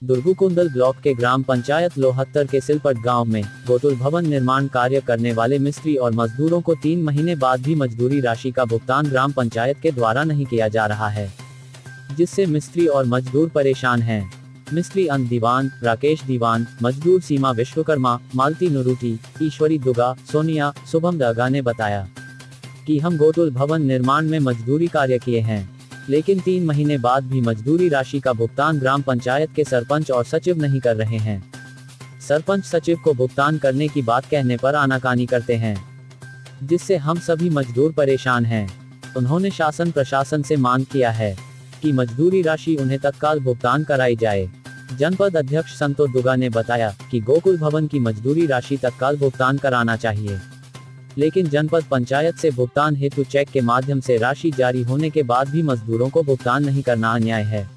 दुर्गुकुंडल block के ग्राम पंचायत लोहत्तर के सिलपट गांव में गोकुल भवन निर्माण कार्य करने वाले मिस्त्री और मजदूरों को 3 महीने बाद भी मजदूरी राशि का भुगतान ग्राम पंचायत के द्वारा नहीं किया जा रहा है, जिससे मिस्त्री और मजदूर परेशान हैं। मिस्त्री अंत दीवान, राकेश दीवान, मजदूर सीमा विश्वकर्मा, मालती नुरूटी, ईश्वरी दुगा, सोनिया, शुभम दगा ने बताया कि हम गोकुल भवन निर्माण में मजदूरी कार्य किए हैं, लेकिन 3 महीने बाद भी मजदूरी राशि का भुगतान ग्राम पंचायत के सरपंच और सचिव नहीं कर रहे हैं। सरपंच सचिव को भुगतान करने की बात कहने पर आनाकानी करते हैं, जिससे हम सभी मजदूर परेशान हैं। उन्होंने शासन प्रशासन से मांग किया है कि मजदूरी राशि उन्हें तत्काल भुगतान कराई जाए। जनपद अध्यक्ष संतो दुगा ने बताया कि गोकुल भवन की मजदूरी राशि तत्काल भुगतान कराना चाहिए, लेकिन जनपद पंचायत से भुगतान हेतु चेक के माध्यम से राशि जारी होने के बाद भी मजदूरों को भुगतान नहीं करना अन्याय है।